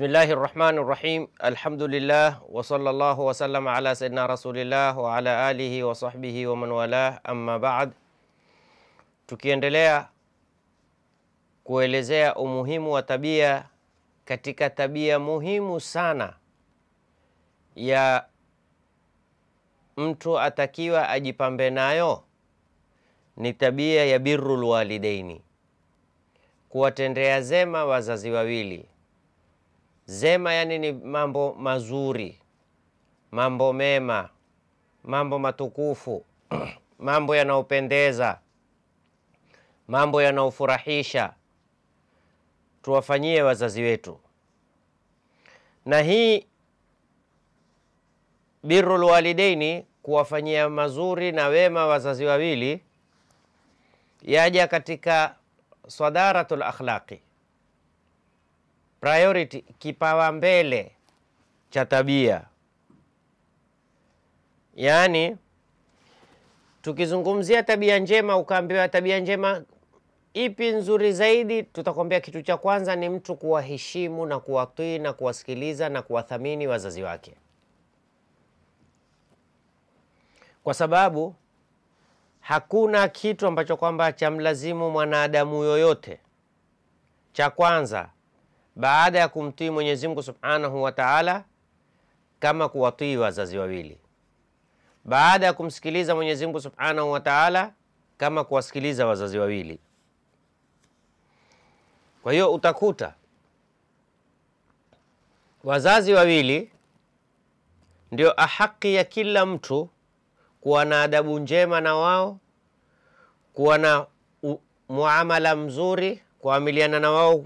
Bismillahir Rahmanir Rahim. Alhamdulillah wa sallallahu wa sallama ala sayyidina Rasulillah wa ala alihi wa sahbihi wa man walah, amma ba'd. Tukiendelea kuelezea umuhimu wa tabia, katika tabia muhimu sana ya mtu atakiwa ajipambe nayo ni tabia ya birrul walidaini, kuwatendea zema wazazi wawili. Zema yani ni mambo mazuri, mambo mema, mambo matukufu, mambo yanayopendeza, mambo yanayofurahisha, tuwafanyie wazazi wetu. Na hii birrul walidaini, kuwafanyia mazuri na wema wazazi wawili, yaja katika sadaratul akhlaqi, priority, kipawa mbele cha tabia. Yani tukizungumzia tabia njema, ukaambiwa tabia njema ipi nzuri zaidi, tutakwambia kitu cha kwanza ni mtu kuwaheshimu na kuwatii na kuwasikiliza na kuwathamini wazazi wake. Kwa sababu hakuna kitu ambacho kwamba chamlazimu mwanadamu yoyote, cha kwanza baada ya kumtii Mwenyezi Mungu Subhanahu wa Ta'ala, kama kuwatii wazazi wawili. Baada ya kumsikiliza Mwenyezi Mungu Subhanahu wa Ta'ala, kama kuwasikiliza wazazi wawili. Kwa hiyo utakuta wazazi wawili ndio ahaki ya kila mtu kuwa na adabu njema na wao, kuwa na muamala mzuri, kuamiliana na wao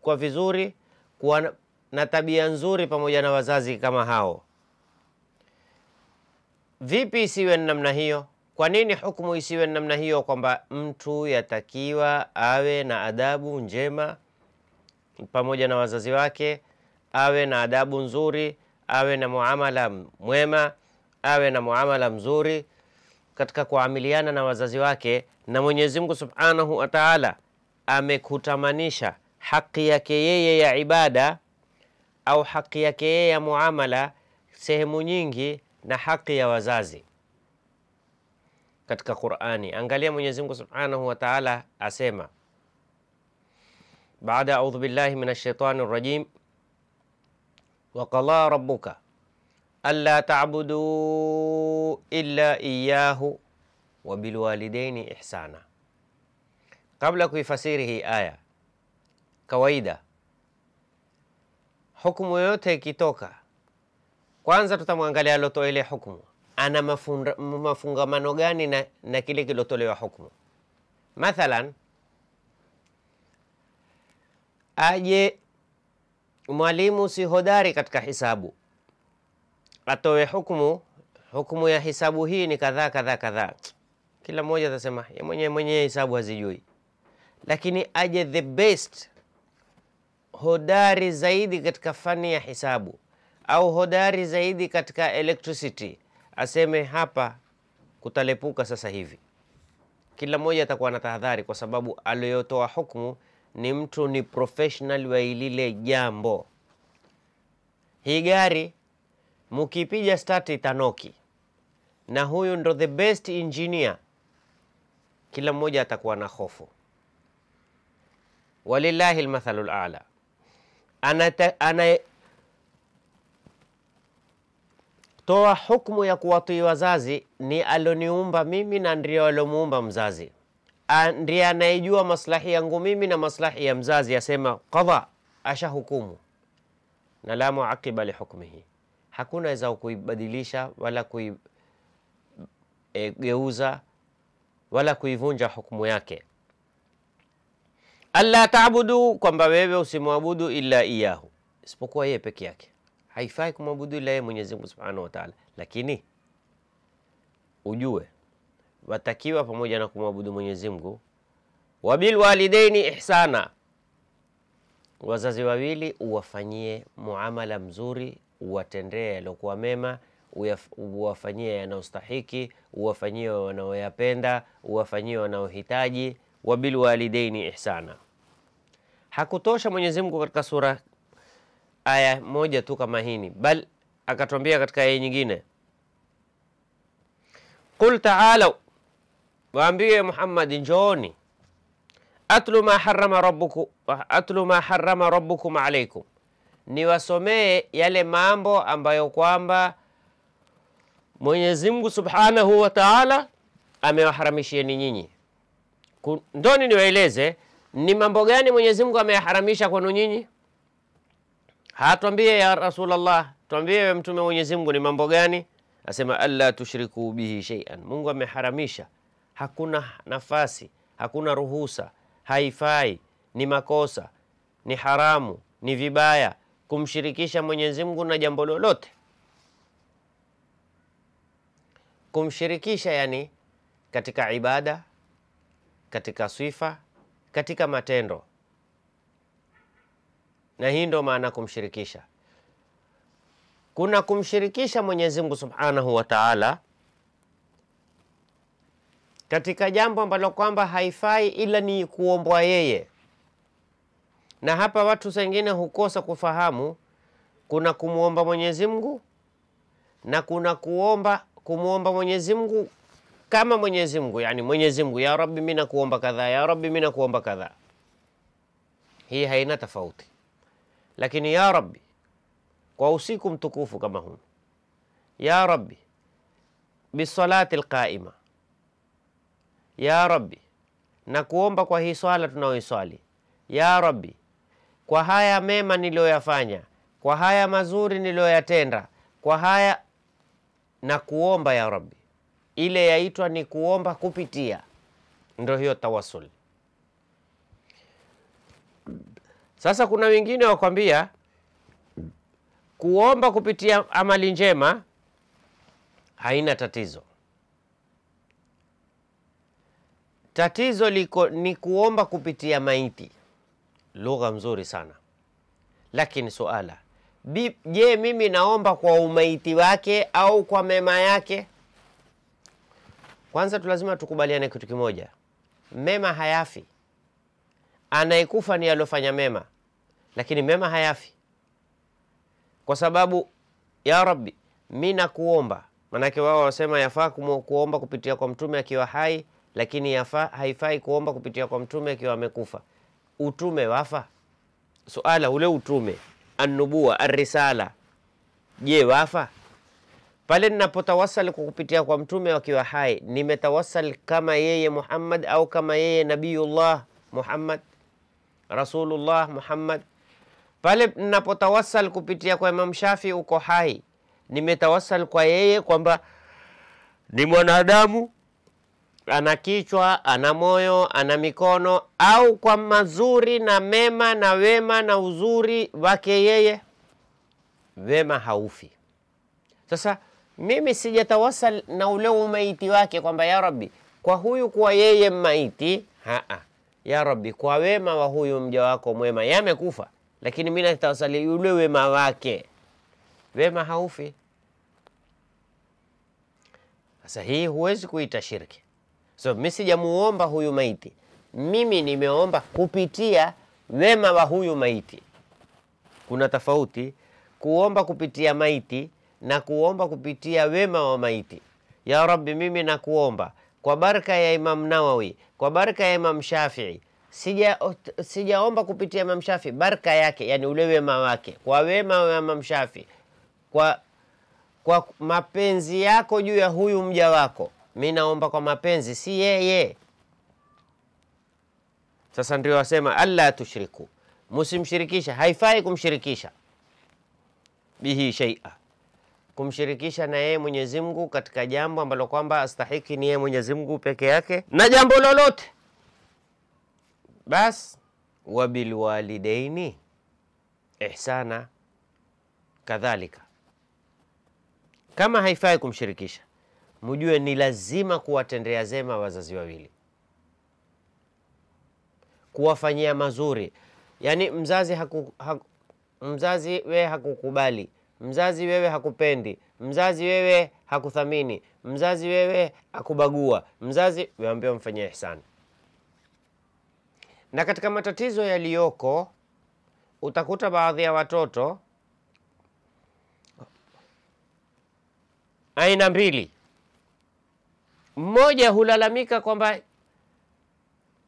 kwa vizuri, kuwa na tabia nzuri pamoja na wazazi kama hao. Vipi isiwe namna hiyo? Kwa nini hukumu isiwe namna hiyo, kwamba mtu yatakiwa awe na adabu njema pamoja na wazazi wake, awe na adabu nzuri, awe na muamala mwema, awe na muamala mzuri katika kuamiliana na wazazi wake? Na Mwenyezi Mungu Subhanahu wa Ta'ala amekutamanisha haki yake yeye ya ibada au haki yake yeye ya muamala sehemu nyingi na haki ya wazazi katika Qur'ani. Angalia Mwenyezi Mungu Subhanahu wa Ta'ala asema, baada a'udhu billahi minash shaitanir rajim, wa qala rabbuka alla ta'budu illa iyyahu wa bil walidaini ihsana. Kabla kuifasiri hii aya, kawaida hukumu yote ikitoka, kwanza tutamwangalia alotoa ile hukumu ana mafungamano gani na kile kilotolewa hukumu. Mathalan, aje mwalimu si hodari katika hisabu, atoe hukumu ya hisabu hii ni kadhaa kadhaa kadhaa, kila mmoja atasema mwenye hisabu hazijui. Lakini aje the best, hodari zaidi katika fani ya hisabu au hodari zaidi katika electricity, aseme hapa kutalepuka sasa hivi, kila mmoja atakuwa na tahadhari, kwa sababu aliyotoa hukumu ni mtu, ni professional wa lile jambo. Hii gari mkipiga start itanoki, na huyu ndo the best engineer, kila mmoja atakuwa na hofu. Walillahi almathalul a'la. Toa hukumu ya kuwatii wazazi ni aloniumba mimi na ndiye alomuumba mzazi. Ndiye anayejua maslahi yangu mimi na maslahi ya mzazi. Asema qadha, asha hukumu, na la muaqiba li hukmihi, hakuna weza kuibadilisha wala kuigeuza wala kuivunja hukumu yake. Alla ta'budu, kwamba wewe usimwabudu illa iyahu, isipokuwa yeye peke yake. Haifai kumwabudu ila yeye Mwenyezi Mungu Subhanahu wa Ta'ala. Lakini ujue watakiwa pamoja na kumwabudu Mwenyezi Mungu, wabil walidaini ihsana, wazazi wawili uwafanyie muamala mzuri, uwatendee yaliokuwa mema, uwafanyie yanayostahiki, uwafanyie wanaoyapenda, uwafanyie wanaohitaji. Wabil walidaini ihsana. Hakutosha Mwenyezi Mungu katika sura aya moja tu kama hini, bal akatuambia katika aya nyingine, qul ta'alu, waambie Muhammad njooni, atlu ma harrama rabbukum alaykum, niwasomee yale mambo ambayo kwamba Mwenyezi Mungu Subhanahu wa Ta'ala amewaharamishieni nyinyi. Ndoni niwaeleze ni mambo gani Mwenyezi Mungu ameyaharamisha kwenu nyinyi? Hatuambie ya Rasulullah, tuambie wewe mtume wa Mwenyezi Mungu ni mambo gani? Asema alla tushriku bihi shay'an. Mungu ameharamisha, hakuna nafasi, hakuna ruhusa, haifai, ni makosa, ni haramu, ni vibaya kumshirikisha Mwenyezi Mungu na jambo lolote. Kumshirikisha yani katika ibada, katika sifa, katika matendo. Na hii ndo maana kumshirikisha. Kuna kumshirikisha Mwenyezi Mungu Subhanahu wa Ta'ala katika jambo ambalo kwamba haifai ila ni kuombwa yeye. Na hapa watu wengine hukosa kufahamu kuna kumuomba Mwenyezi Mungu na kuna kumuomba Mwenyezi Mungu kama Mwenyezi Mungu, yani Mwenyezi Mungu, ya Rabbi mimi nakuomba kadhaa, ya Rabbi mimi nakuomba kadhaa. Hii haina tofauti. Lakini ya Rabbi kwa usiku mtukufu kama huu, ya Rabbi bisalati alqaima, ya Rabbi nakuomba kwa hii swala tunaoiswali, ya Rabbi kwa haya mema niliyoyafanya, kwa haya mazuri niliyoyatenda, kwa haya nakuomba ya Rabbi. Ile yaitwa ni kuomba kupitia, ndio hiyo tawassul. Sasa kuna wengine wakwambia kuomba kupitia amali njema haina tatizo. Tatizo liko ni kuomba kupitia maiti. Lugha mzuri sana. Lakini suala, je, mimi naomba kwa umaiti wake au kwa mema yake? Kwanza lazima tukubaliane kitu kimoja. Mema hayafi. Anayekufa ni alofanya mema, lakini mema hayafi. Kwa sababu ya Rabbi mimi nakuomba, manake wao wasema yafaa kuomba kupitia kwa mtume akiwa hai, lakini haifai kuomba kupitia kwa mtume akiwa amekufa. Utume wafa? Suala, ule utume, an-nubuwa, ar-risala, je wafa? Pale ninapotawasal kupitia kwa mtume akiwa hai, nimetawasal kama yeye Muhammad au kama yeye Nabiyullah Muhammad, Rasulullah Muhammad? Pale ninapotawasal kupitia kwa Imam Shafi uko hai, nimetawasal kwa yeye kwamba ni mwanadamu, ana kichwa, ana moyo, ana mikono, au kwa mazuri na mema na wema na uzuri wake yeye? Wema haufi. Sasa mimi sijatawasal na ule umaiti wake kwamba ya Rabbi kwa huyu kwa yeye maiti, ya Rabbi kwa wema wa huyu mja wako mwema, yamekufa, lakini mimi natawasali ule wema wake. Wema haufi. Sasa hii huwezi kuita shirki. So mimi sijamuomba huyu maiti, mimi nimeomba kupitia wema wa huyu maiti. Kuna tofauti kuomba kupitia maiti na kuomba kupitia wema wa maiti. Ya Rabbi mimi nakuomba kwa baraka ya Imam Nawawi, kwa baraka ya Imam Shafi'i. Sijaomba kupitia Imam Shafi'i baraka yake, yani ule wema wake, kwa wema wa Imam Shafi'i, kwa mapenzi yako juu ya huyu mja wako. Mimi naomba kwa mapenzi, si yeye. Sasa ndio wasema alla tushriku, msimshirikisha, haifai kumshirikisha bihi shay'a, kumshirikisha na yeye Mwenyezi Mungu katika jambo ambalo kwamba astahiki ni yeye Mwenyezi Mungu peke yake, na jambo lolote. Bas wabil walidaini ihsana kadhalika. Kama haifai kumshirikisha, mjue ni lazima kuwatendea zema wazazi wawili, kuwafanyia mazuri. Yani mzazi wewe hakukubali, mzazi wewe hakupendi, mzazi wewe hakuthamini, mzazi wewe hakubagua, mzazi wewe mfanyie ihsani. Na katika matatizo yaliyoko utakuta baadhi ya watoto aina mbili. Mmoja hulalamika kwamba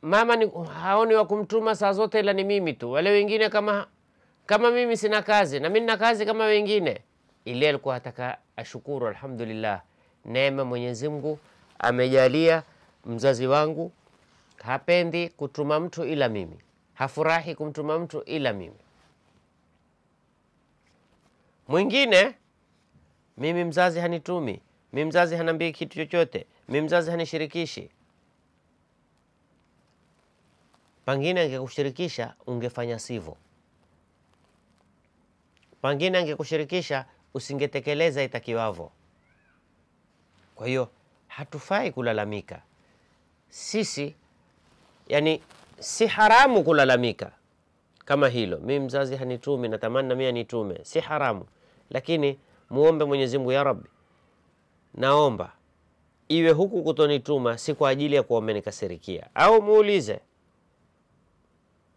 mama ni haoni wa kumtuma saa zote ila ni mimi tu. Wale wengine kama mimi sina kazi na mimi nina kazi kama wengine. Ile alikuwa ataka ashukuru, alhamdulillah, neema Mwenyezi Mungu amejalia mzazi wangu hapendi kutuma mtu ila mimi, hafurahi kumtuma mtu ila mimi. Mwingine, mimi mzazi hanitumi, mimi mzazi hanambii kitu chochote, mimi mzazi hanishirikishi. Pengine angekushirikisha ungefanya sivyo. Pengine angekushirikisha usingetekeleza itakiwavyo. Kwa hiyo hatufai kulalamika. Sisi yani si haramu kulalamika kama hilo. Mimi mzazi hanitumi, natamani na mimi anitume. Si haramu. Lakini muombe Mwenyezi Mungu, ya Rabbi, naomba iwe huku kutonituma si kwa ajili ya kuomenikasirikia. Au muulize,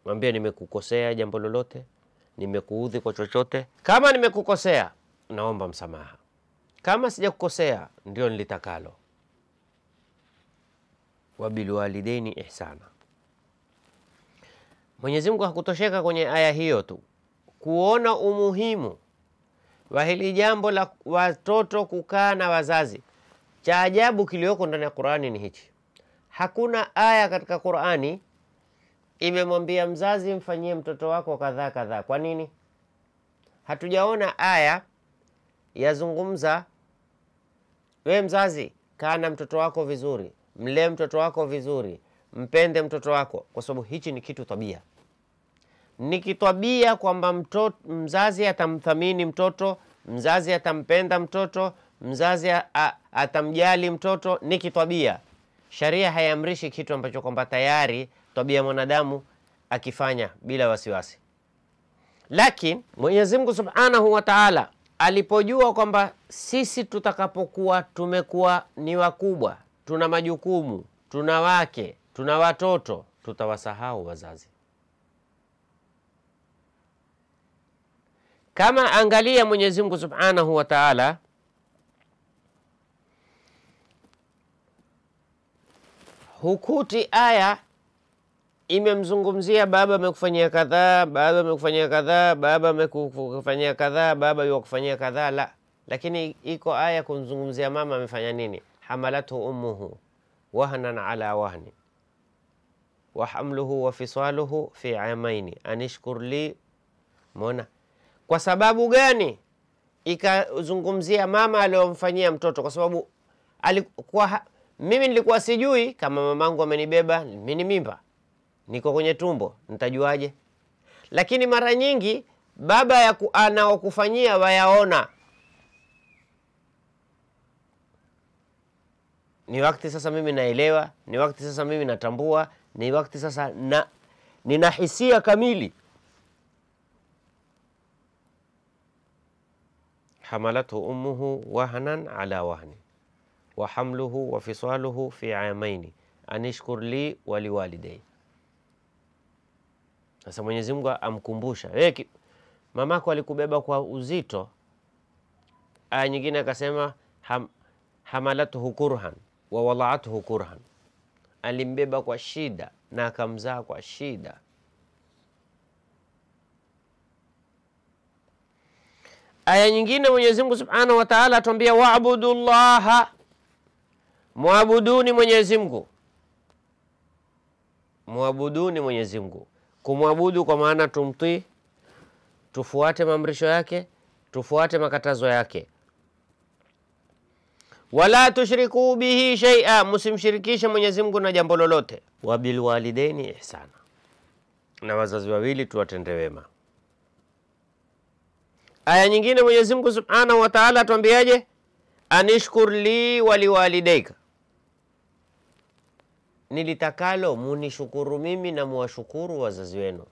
mwambie nimekukosea jambo lolote, nimekuudhi kwa chochote. Kama nimekukosea, naomba msamaha. Kama sijakukosea, ndio nilitakalo. Wabilwalidaini ihsana. Mwenyezi Mungu hakutosheka kwenye aya hiyo tu kuona umuhimu wa hili jambo la watoto kukaa na wazazi. Cha ajabu kilioko ndani ya Qur'ani ni hichi. Hakuna aya katika Qur'ani imemwambia mzazi mfanyie mtoto wako kadhaa kadhaa. Kwa nini? Hatujaona aya yazungumza we mzazi kaa na mtoto wako vizuri, mlee mtoto wako vizuri, mpende mtoto wako, kwa sababu hichi ni kitu tabia. Ni kitabia kwamba mzazi atamthamini mtoto, mzazi atampenda mtoto, mzazi atamjali mtoto, ni kitabia. Sharia hayamrishi kitu ambacho kwamba tayari tabia mwanadamu akifanya bila wasiwasi. Lakini Mwenyezi Mungu Subhanahu wa Ta'ala alipojua kwamba sisi tutakapokuwa tumekuwa ni wakubwa, tuna majukumu, tuna wake, tuna watoto, tutawasahau wazazi. Kama angalia Mwenyezi Mungu Subhanahu wa Ta'ala hukuti aya imemzungumzia baba amekufanyia kadhaa, baba amekufanyia kadhaa, baba amekufanyia kadhaa, baba yokufanyia kadhaa, la. Lakini iko aya kumzungumzia mama amefanya nini? Hamalathu ummuhu wahnan ala wahni wa hamluhu wa fisaluhu fi amaini anishkur li. Mona kwa sababu gani ikazungumzia mama aliyomfanyia mtoto? Kwa sababu mimi nilikuwa sijui kama mamangu amenibeba mimi ni mimba, niko kwenye tumbo, nitajuaje? Lakini mara nyingi baba anaokufanyia wayaona. Ni wakati sasa mimi naelewa, ni wakati sasa mimi natambua, ni wakati sasa nina hisia kamili. Hamalathu ummuhu wahnan ala wahni wa hamluhu wa fisaluhu fi amaini anishkur li wa liwalidayya. Sasa Mwenyezi Mungu amkumbusha, mamako alikubeba kwa uzito. Aya nyingine akasema hamalathu kurhan wa wada'athu kurhan, alimbeba kwa shida na akamzaa kwa shida. Aya nyingine Mwenyezi Mungu Subhanahu wa Ta'ala atuambia wa'budullaha, muabuduni Mwenyezi Mungu. Muabuduni Mwenyezi Mungu. Kumwabudu kwa maana tumtii, tufuate maamrisho yake, tufuate makatazo yake. Wala tushriku bihi shay'a, msimshirikishe Mwenyezi Mungu na jambo lolote. Wa bil walidaini ihsana, na wazazi wawili tuwatende wema. Aya nyingine Mwenyezi Mungu Subhanahu wa Ta'ala atuambiaje? Anishkur li wa liwalidayka, nilitakalo munishukuru mimi na muwashukuru wazazi wenu.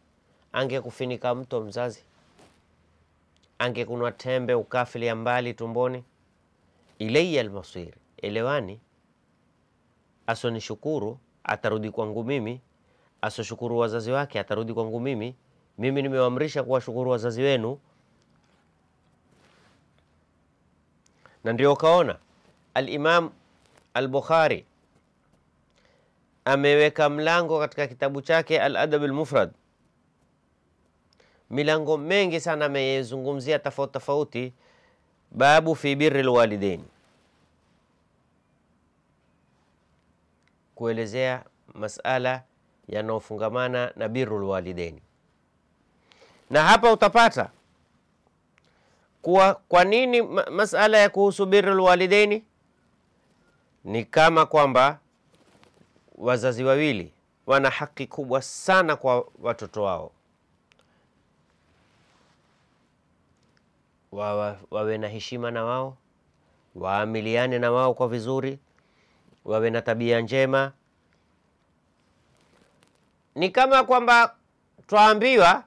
Angekufinika mto mzazi, angekunwa tembe ukafili ya mbali tumboni, ilayya almasir, elewani. Asonishukuru atarudi kwangu mimi, asoshukuru wazazi wake atarudi kwangu mimi. Mimi nimewaamrisha kuwashukuru wazazi wenu. Na ndio kaona Al-Imam Al-Bukhari ameweka mlango katika kitabu chake Al-Adab Al-Mufrad, milango mengi sana amezungumzia tofauti tofauti, babu fi birri alwalidain, kuelezea masala yanayofungamana na birrul walidain. Na hapa utapata kwa nini masala ya kuhusu birrul walidain ni kama kwamba wazazi wawili wana haki kubwa sana kwa watoto wao. Wawe na heshima na wao, waamiliane na wao kwa vizuri, wawe na tabia njema. Ni kama kwamba tuambiwa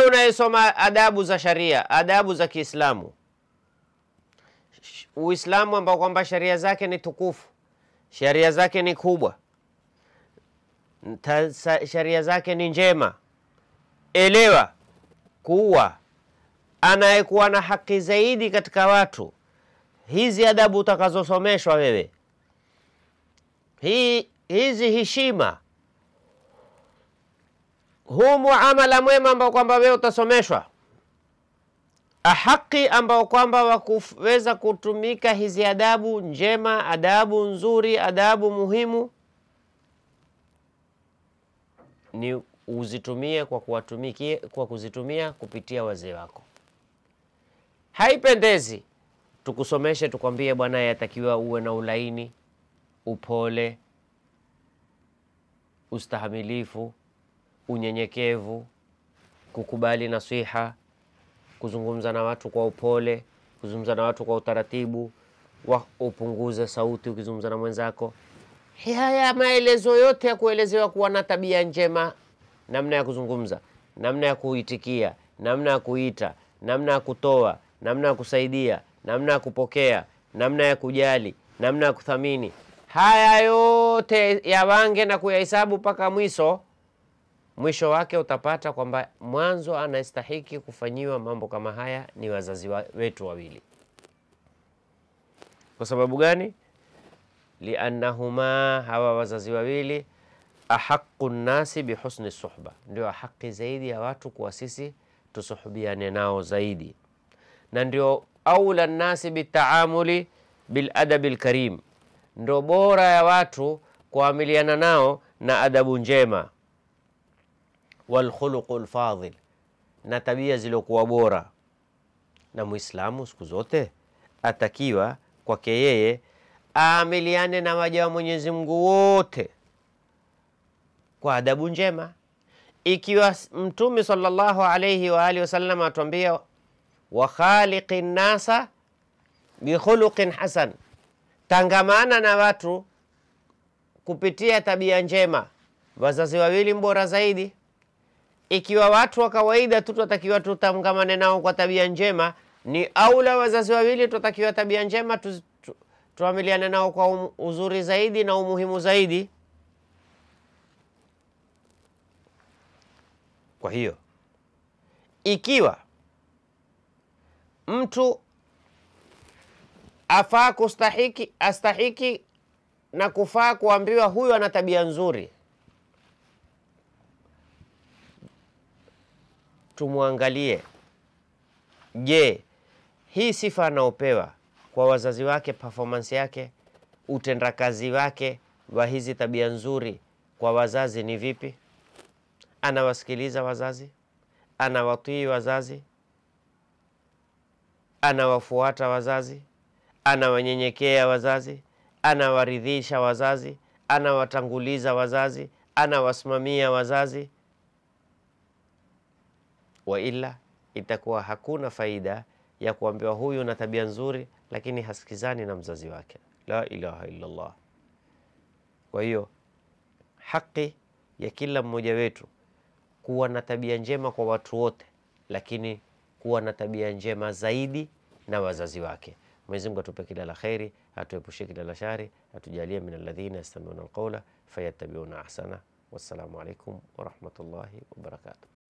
unayesoma adabu za sharia, adabu za Kiislamu, Uislamu ambao kwamba sharia zake ni tukufu, sharia zake ni kubwa, sharia zake ni njema. Elewa kuwa anayekuwa na haki zaidi katika watu, hizi adabu utakazosomeshwa wewe, hizi heshima, huu muamala mwema ambao kwamba wewe utasomeshwa, haki ambao kwamba wakuweza kutumika hizi adabu njema, adabu nzuri, adabu muhimu, ni uzitumie kwa kuzitumia kupitia wazee wako. Haipendezi tukusomeshe tukwambie bwana yatakiwa uwe na ulaini, upole, ustahamilifu, unyenyekevu, kukubali nasiha, kuzungumza na watu kwa upole, kuzungumza na watu kwa utaratibu, upunguze sauti ukizungumza na mwenzako. Haya maelezo yote ya kuelezewa kuwa na tabia njema, namna ya kuzungumza, namna ya kuitikia, namna ya kuita, namna ya kutoa, namna ya kusaidia, namna ya kupokea, namna ya kujali, namna ya kuthamini. Haya yote yawange na kuyahesabu mpaka mwisho wake utapata kwamba mwanzo anastahiki kufanyiwa mambo kama haya ni wazazi wetu wawili. Kwa sababu gani? Liannahuma, hawa wazazi wawili, ahaqqu nnasi bihusni suhba, ndio haki zaidi ya watu kwa sisi tusuhubiane nao zaidi, na ndio aula nnasi bitaamuli biladabi alkarim, ndio bora ya watu kuamiliana nao na adabu njema, walkhuluqul fadhil, na tabia zilokuwa bora. Na Muislamu siku zote atakiwa kwake yeye aamiliane na waja wa Mwenyezi Mungu wote kwa adabu njema. Ikiwa Mtume sallallahu alayhi wa alihi wasallam atuambia wa khaliqin nasa bi khuluqin hasan, tangamana na watu kupitia tabia njema, wazazi wawili mbora zaidi. Ikiwa watu wa kawaida tu tutakiwa tutangamane nao kwa tabia njema, ni aula wazazi wawili tutakiwa tabia njema tuamiliane nao kwa uzuri zaidi na umuhimu zaidi. Kwa hiyo ikiwa mtu afaa astahiki na kufaa kuambiwa huyu ana tabia nzuri, tumuangalie, je, hii sifa anaopewa kwa wazazi wake, performance yake, utendakazi wake wa hizi tabia nzuri kwa wazazi ni vipi? Anawasikiliza wazazi, anawatii wazazi, anawafuata wazazi, anawanyenyekea wazazi, anawaridhisha wazazi, anawatanguliza wazazi, anawasimamia wazazi. Wa ila itakuwa hakuna faida ya kuambiwa huyu na tabia nzuri lakini hasikizani na mzazi wake. La ilaha illa Allah. Kwa hiyo haki ya kila mmoja wetu kuwa na tabia njema kwa watu wote, lakini kuwa na tabia njema zaidi na wazazi wake. Mwenyezi Mungu atupe kila la khairi, atuepushe kila la shari, atujalie min alladhina yastami'una alqawla fayattabi'una ahsana. Wassalamu alaykum wa rahmatullahi wa barakatuh.